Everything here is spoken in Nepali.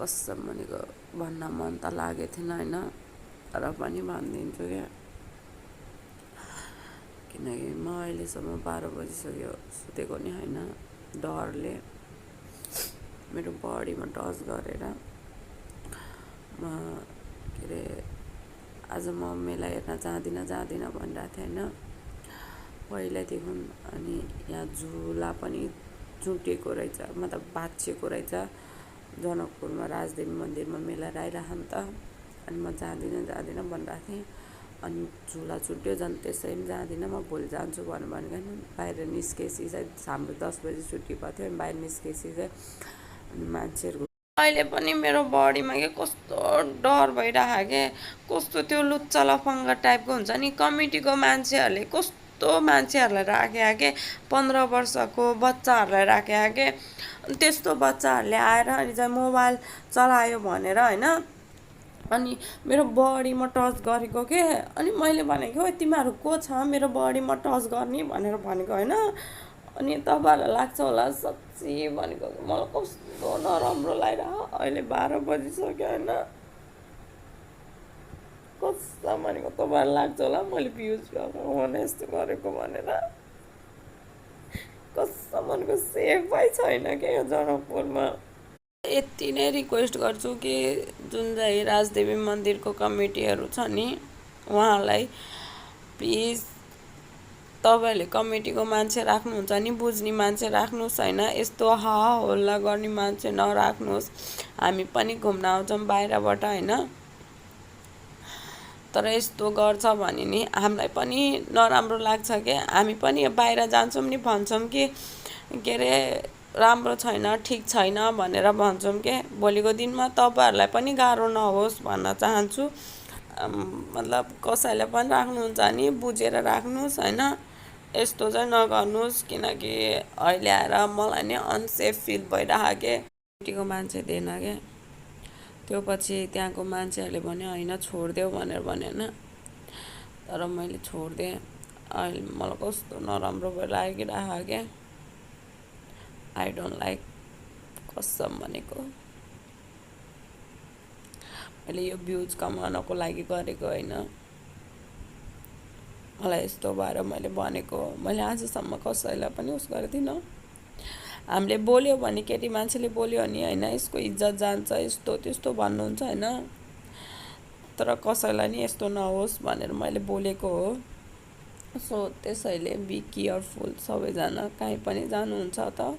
कसम भनेको भन्न मन त लागेको थिएन होइन, तर पनि भनिदिन्छु क्या, किनकि म अहिलेसम्म 12 बजिसक्यो सुतेको नि होइन। डरले मेरो बडीमा टच गरेर म के अरे आज मम्मीलाई हेर्न जाँदिनँ भनिरहेको थिएँ होइन पहिल्यैदेखि। अनि यहाँ झुला पनि चुटेको रहेछ, मतलब भाँचिएको रहेछ, जनकपुरमा राजदेवी मन्दिरमा मेला आइरहेको नि त। अनि म जाँदिनँ भनिरहेको थिएँ, अनि झुला चुट्यो, झन् त्यसै पनि जाँदिनँ म, भोलि जान्छु भनेर बाहिर निस्केपछि चाहिँ हाम्रो 10 बजी छुट्टी भएको थियो। अनि बाहिर निस्केपछि चाहिँ अनि मान्छेहरूको अहिले पनि मेरो बडीमा के कस्तो डर भइरहेको के, कस्तो त्यो लुच्चा लफङ्गा टाइपको हुन्छ नि, कमिटीको मान्छेहरूले कस्तो मान्छेहरूलाई राखे के, 15 वर्षको बच्चाहरूलाई राखे के, त्यस्तो बच्चाहरूले आएर अनि चाहिँ मोबाइल चलायो भनेर होइन, अनि मेरो बडीमा टच गरेको के। अनि मैले भनेको तिमीहरू को छ मेरो बडीमा टच गर्ने भनेर भनेको होइन। अनि तपाईँहरूलाई लाग्छ होला साँच्ची भनेको मलाई कस्तो नराम्रो लागिरहेको, अहिले 12 बजिसक्यो होइन, कसम भनेको तपाईँहरूलाई लाग्छ होला मैले भ्युज भने यस्तो गरेको भनेर, कसम भनेको सेफै छैन क्या यो जनकपुरमा। यति नै रिक्वेस्ट गर्छु कि जुन चाहिँ राजदेवी मन्दिरको कमिटीहरू छ नि उहाँलाई प्लिज तपाईँहरूले कमिटीको मान्छे राख्नुहुन्छ नि, बुझ्ने मान्छे राख्नुहोस् होइन, यस्तो हल्ला गर्ने मान्छे नराख्नुहोस्। हामी पनि घुम्न आउँछौँ बाहिरबाट होइन, तर यस्तो गर्छ भने नि हामीलाई पनि नराम्रो लाग्छ क्या। हामी पनि बाहिर जान्छौँ नि भन्छौँ कि के अरे राम्रो छैन, ठिक छैन भनेर भन्छौँ के। भोलिको दिनमा तपाईँहरूलाई पनि गाह्रो नहोस् भन्न चाहन्छु। मतलब कसैले पनि राख्नुहुन्छ नि बुझेर राख्नुहोस् होइन, यस्तो चाहिँ नगर्नुहोस्, किनकि अहिले आएर मलाई नै अनसेफ फिल भइरहेको के, कमिटीको मान्छे दिएन क्या। त्यो पछि त्यहाँको मान्छेहरूले भन्यो होइन छोडिदेऊ भनेर भन्यो होइन, तर मैले छोडिदिएँ। अहिले मलाई कस्तो नराम्रो लागिरहेको क्या, आई डोन्ट लाइक, कसम भनेको मैले यो भ्युज कमाउनको लागि गरेको होइन, मलाई यस्तो भएर मैले भनेको। मैले आजसम्म कसैलाई पनि उस गर्दिनँ। हामीले बोल्यो भने केटी मान्छेले बोल्यो भने होइन यसको इज्जत जान्छ, यस्तो त्यस्तो भन्नुहुन्छ होइन, तर कसैलाई नि यस्तो नहोस् भनेर मैले बोलेको हो। सो त्यसैले बी केयरफुल सबैजना, कहीँ पनि जानुहुन्छ त